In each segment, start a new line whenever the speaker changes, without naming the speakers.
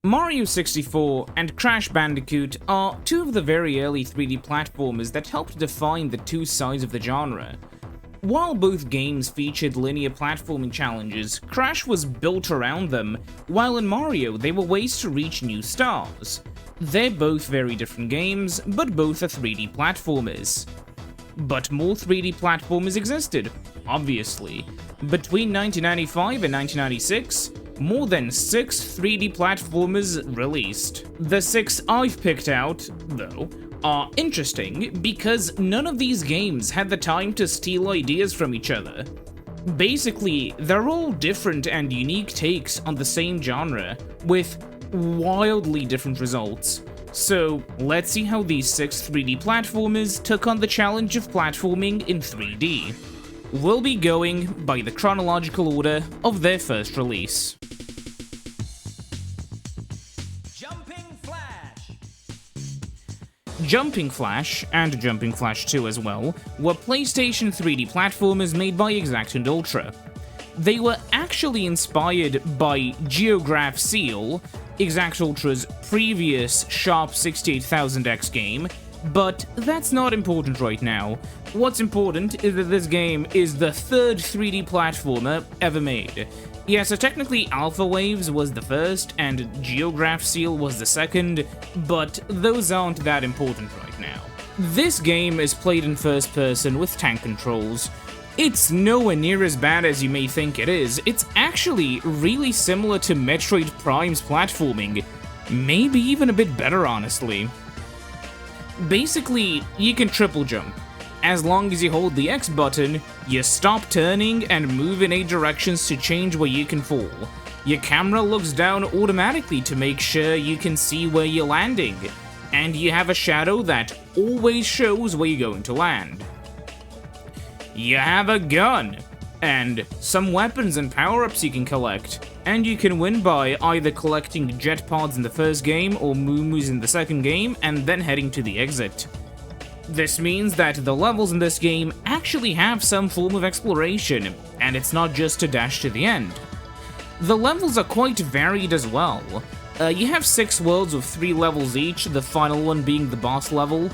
Mario 64 and Crash Bandicoot are two of the very early 3D platformers that helped define the two sides of the genre. While both games featured linear platforming challenges, Crash was built around them, while in Mario they were ways to reach new stars. They're both very different games, but both are 3D platformers. But more 3D platformers existed, obviously. Between 1995 and 1996, more than 6 3D platformers released. The 6 I've picked out, though, are interesting because none of these games had the time to steal ideas from each other. Basically, they're all different and unique takes on the same genre, with wildly different results. So, let's see how these 6 3D platformers took on the challenge of platforming in 3D. We'll be going by the chronological order of their first release. Jumping Flash, and Jumping Flash 2 as well, were PlayStation 3D platformers made by Exact and Ultra. They were actually inspired by Geograph Seal, Exact Ultra's previous Sharp 68000X game, but that's not important right now. What's important is that this game is the third 3D platformer ever made. Yeah, so technically Alpha Waves was the first, and Geograph Seal was the second, but those aren't that important right now. This game is played in first person with tank controls. It's nowhere near as bad as you may think it is. It's actually really similar to Metroid Prime's platforming, maybe even a bit better honestly. Basically, you can triple jump. As long as you hold the X button, you stop turning and move in 8 directions to change where you can fall. Your camera looks down automatically to make sure you can see where you're landing, and you have a shadow that always shows where you're going to land. You have a gun, and some weapons and power-ups you can collect, and you can win by either collecting jet pods in the first game or moo-moos in the second game, and then heading to the exit. This means that the levels in this game actually have some form of exploration, and it's not just a dash to the end. The levels are quite varied as well. You have 6 worlds with 3 levels each, the final one being the boss level.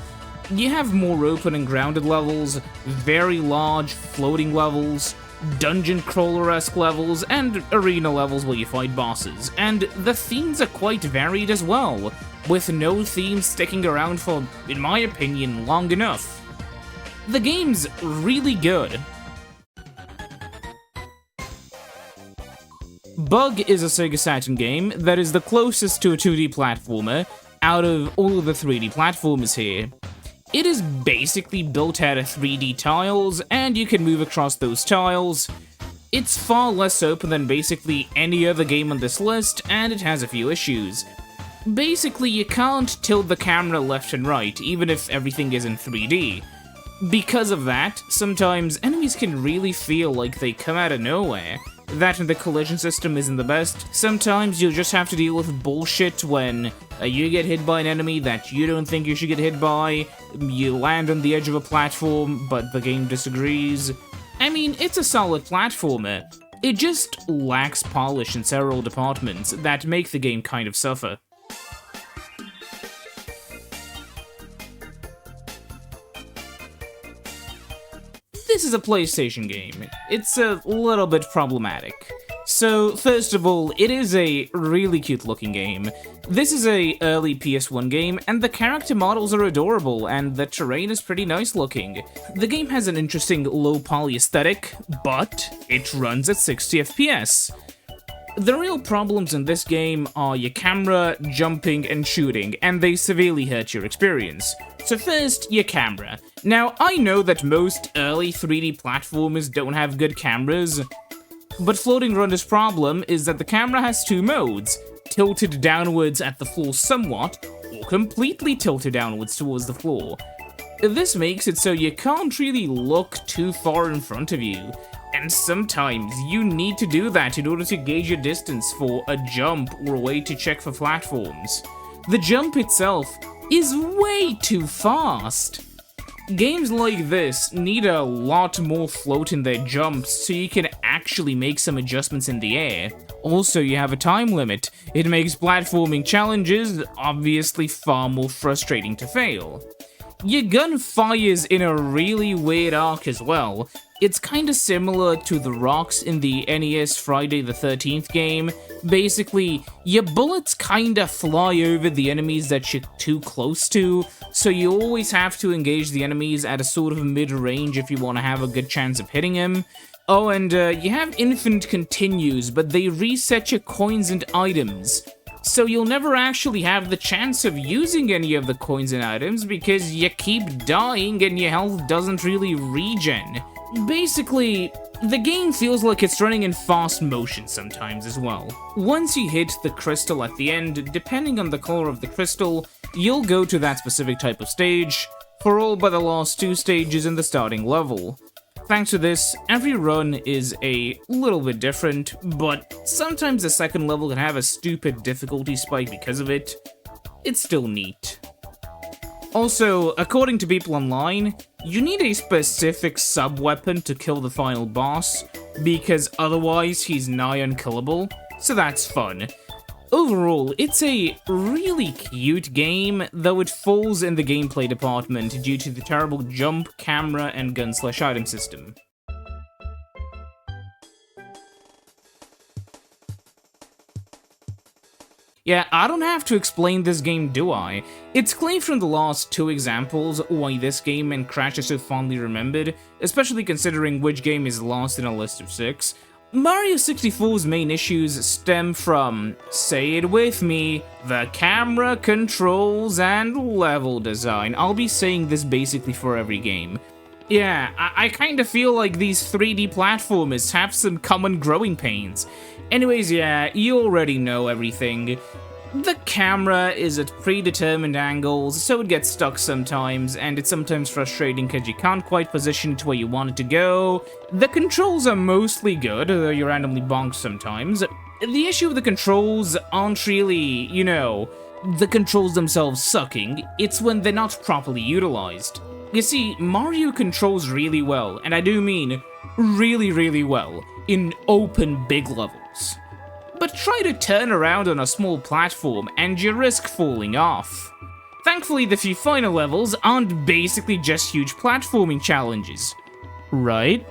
You have more open and grounded levels, very large floating levels, dungeon crawler-esque levels, and arena levels where you fight bosses. And the themes are quite varied as well, with no theme sticking around for, in my opinion, long enough. The game's really good. Bug is a Sega Saturn game that is the closest to a 2D platformer out of all of the 3D platformers here. It is basically built out of 3D tiles, and you can move across those tiles. It's far less open than basically any other game on this list, and it has a few issues. Basically, you can't tilt the camera left and right, even if everything is in 3D. Because of that, sometimes enemies can really feel like they come out of nowhere. That and the collision system isn't the best. Sometimes you'll just have to deal with bullshit when you get hit by an enemy that you don't think you should get hit by, you land on the edge of a platform, but the game disagrees. I mean, it's a solid platformer. It just lacks polish in several departments that make the game kind of suffer. This is a PlayStation game. It's a little bit problematic. So, first of all, it is a really cute looking game. This is a early PS1 game, and the character models are adorable, and the terrain is pretty nice looking. The game has an interesting low poly aesthetic, but it runs at 60 FPS. The real problems in this game are your camera, jumping, and shooting, and they severely hurt your experience. So first, your camera. Now, I know that most early 3D platformers don't have good cameras, but Floating Runner's problem is that the camera has 2 modes, tilted downwards at the floor somewhat, or completely tilted downwards towards the floor. This makes it so you can't really look too far in front of you, and sometimes you need to do that in order to gauge your distance for a jump or a way to check for platforms. The jump itself is way too fast. Games like this need a lot more float in their jumps so you can actually make some adjustments in the air. Also, you have a time limit. It makes platforming challenges obviously far more frustrating to fail. Your gun fires in a really weird arc as well. It's kinda similar to the rocks in the NES Friday the 13th game. Basically, your bullets kinda fly over the enemies that you're too close to, so you always have to engage the enemies at a sort of mid-range if you want to have a good chance of hitting them. Oh, and you have infinite continues, but they reset your coins and items. So you'll never actually have the chance of using any of the coins and items because you keep dying and your health doesn't really regen. Basically, the game feels like it's running in fast motion sometimes as well. Once you hit the crystal at the end, depending on the color of the crystal, you'll go to that specific type of stage, for all but the last 2 stages in the starting level. Thanks to this, every run is a little bit different, but sometimes the second level can have a stupid difficulty spike because of it. It's still neat. Also, according to people online, you need a specific sub-weapon to kill the final boss, because otherwise he's nigh unkillable, so that's fun. Overall, it's a really cute game, though it falls in the gameplay department due to the terrible jump, camera, and gun/item system. Yeah, I don't have to explain this game, do I? It's clear from the last 2 examples why this game and Crash are so fondly remembered, especially considering which game is last in a list of 6. Mario 64's main issues stem from, say it with me, the camera, controls, and level design. I'll be saying this basically for every game. Yeah, I kinda feel like these 3D platformers have some common growing pains. Anyways, yeah, you already know everything. The camera is at predetermined angles, so it gets stuck sometimes, and it's sometimes frustrating because you can't quite position it where you want it to go. The controls are mostly good, though you randomly bonk sometimes. The issue with the controls aren't really, the controls themselves sucking, it's when they're not properly utilized. You see, Mario controls really well, and I do mean really, really well, in open big levels. But try to turn around on a small platform and you risk falling off. Thankfully, the few final levels aren't basically just huge platforming challenges, right?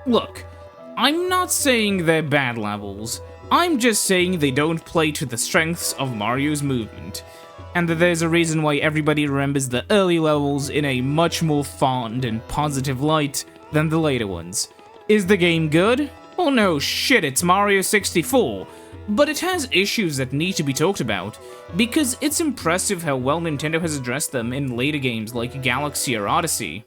Look, I'm not saying they're bad levels, I'm just saying they don't play to the strengths of Mario's movement, and that there's a reason why everybody remembers the early levels in a much more fond and positive light than the later ones. Is the game good? Well, no shit, it's Mario 64, but it has issues that need to be talked about, because it's impressive how well Nintendo has addressed them in later games like Galaxy or Odyssey.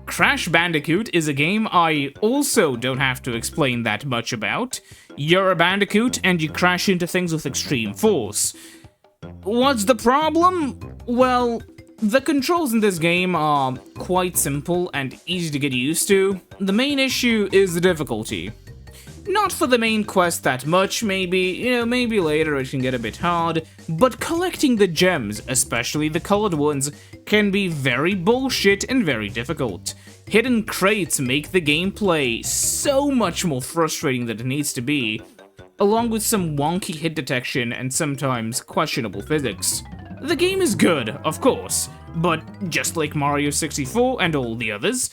Crash Bandicoot is a game I also don't have to explain that much about. You're a Bandicoot and you crash into things with extreme force. What's the problem? Well, the controls in this game are quite simple and easy to get used to. The main issue is the difficulty. Not for the main quest that much, maybe, maybe later it can get a bit hard, but collecting the gems, especially the colored ones, can be very bullshit and very difficult. Hidden crates make the gameplay so much more frustrating than it needs to be, along with some wonky hit detection and sometimes questionable physics. The game is good, of course, but just like Mario 64 and all the others,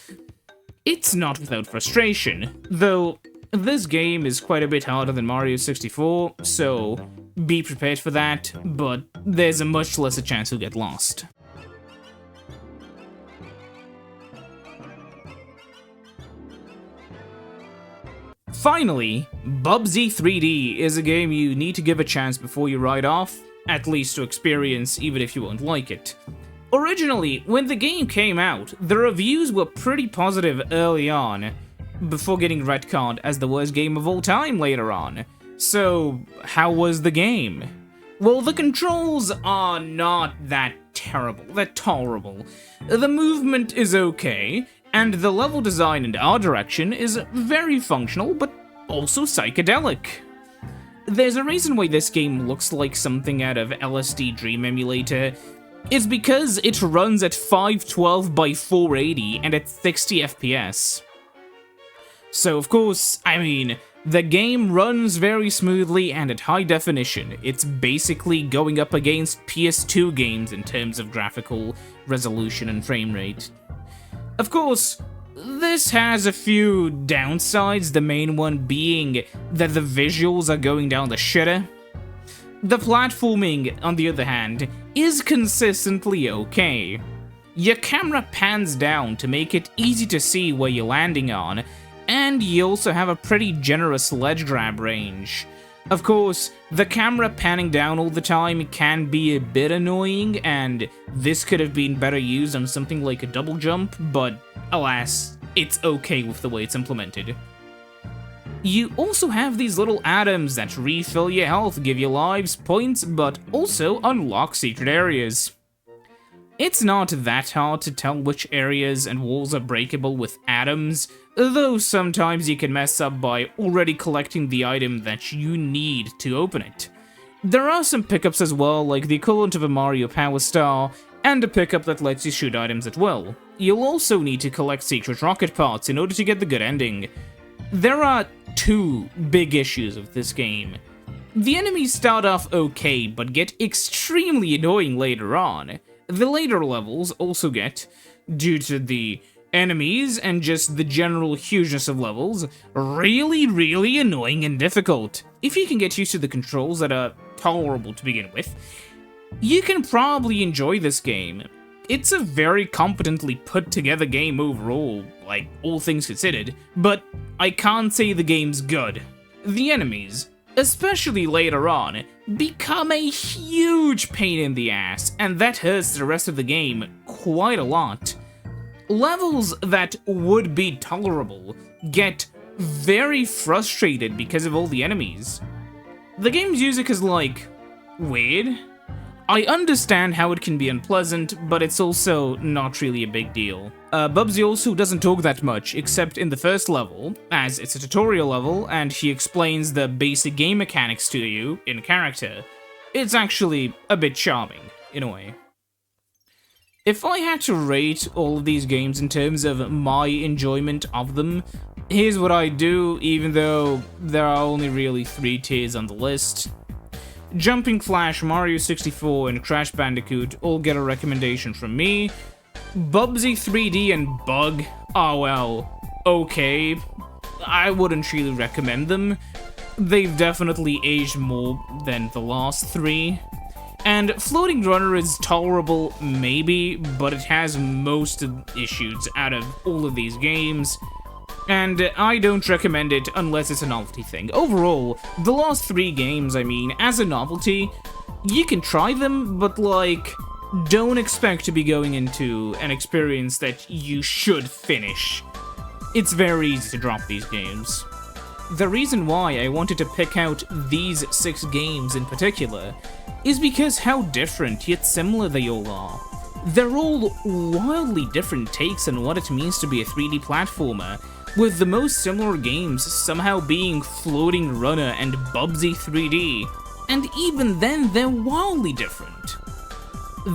it's not without frustration, though this game is quite a bit harder than Mario 64, so be prepared for that, but there's a much lesser chance you'll get lost. Finally, Bubsy 3D is a game you need to give a chance before you ride off, at least to experience, even if you won't like it. Originally, when the game came out, the reviews were pretty positive early on, before getting retconned as the worst game of all time later on. So, how was the game? Well, the controls are not that terrible, they're tolerable. The movement is okay, and the level design and art direction is very functional, but also psychedelic. There's a reason why this game looks like something out of LSD Dream Emulator. is because it runs at 512 by 480 and at 60 FPS. So of course, I mean, the game runs very smoothly and at high definition. It's basically going up against PS2 games in terms of graphical resolution and frame rate. Of course, this has a few downsides, the main one being that the visuals are going down the shitter. The platforming, on the other hand, is consistently okay. Your camera pans down to make it easy to see where you're landing on, and you also have a pretty generous ledge grab range. Of course, the camera panning down all the time can be a bit annoying, and this could have been better used on something like a double jump, but alas, it's okay with the way it's implemented. You also have these little atoms that refill your health, give you lives, points, but also unlock secret areas. It's not that hard to tell which areas and walls are breakable with atoms, though sometimes you can mess up by already collecting the item that you need to open it. There are some pickups as well, like the equivalent of a Mario Power Star, and a pickup that lets you shoot items at will. You'll also need to collect secret rocket parts in order to get the good ending. There are two big issues with this game. The enemies start off okay, but get extremely annoying later on. The later levels also get, due to the enemies and just the general hugeness of levels, really annoying and difficult. If you can get used to the controls that are tolerable to begin with, you can probably enjoy this game. It's a very competently put together game overall, like all things considered, but I can't say the game's good. The enemies, especially later on, become a huge pain in the ass, and that hurts the rest of the game quite a lot. Levels that would be tolerable get very frustrated because of all the enemies. The game's music is like, weird. I understand how it can be unpleasant, but it's also not really a big deal. Bubsy also doesn't talk that much, except in the first level, as it's a tutorial level, and he explains the basic game mechanics to you in character. It's actually a bit charming, in a way. If I had to rate all of these games in terms of my enjoyment of them, here's what I do, even though there are only really 3 tiers on the list. Jumping Flash, Mario 64, and Crash Bandicoot all get a recommendation from me. Bubsy 3D and Bug, oh well, okay. I wouldn't really recommend them. They've definitely aged more than the last 3. And Floating Runner is tolerable, maybe, but it has most of the issues out of all of these games. And I don't recommend it unless it's a novelty thing. Overall, the last 3 games, I mean, as a novelty, you can try them, but like, don't expect to be going into an experience that you should finish. It's very easy to drop these games. The reason why I wanted to pick out these 6 games in particular is because how different yet similar they all are. They're all wildly different takes on what it means to be a 3D platformer, with the most similar games somehow being Floating Runner and Bubsy 3D, and even then they're wildly different.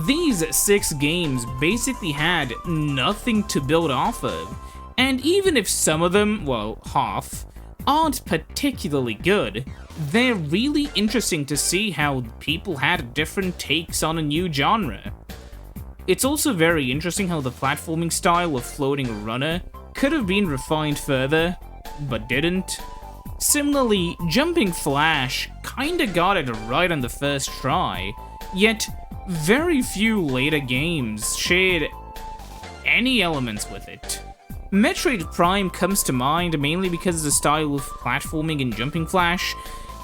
These 6 games basically had nothing to build off of, and even if some of them, well, half, aren't particularly good, they're really interesting to see how people had different takes on a new genre. It's also very interesting how the platforming style of Floating Runner could have been refined further, but didn't. Similarly, Jumping Flash kinda got it right on the first try, yet very few later games shared any elements with it. Metroid Prime comes to mind mainly because of the style of platforming in Jumping Flash,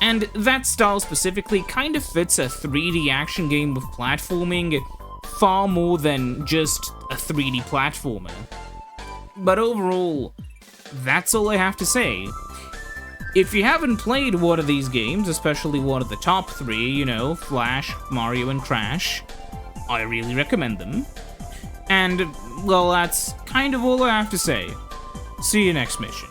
and that style specifically kind of fits a 3D action game with platforming far more than just a 3D platformer. But overall, that's all I have to say. If you haven't played one of these games, especially one of the top 3, you know, Flash, Mario, and Crash, I really recommend them. And, well, that's kind of all I have to say. See you next mission.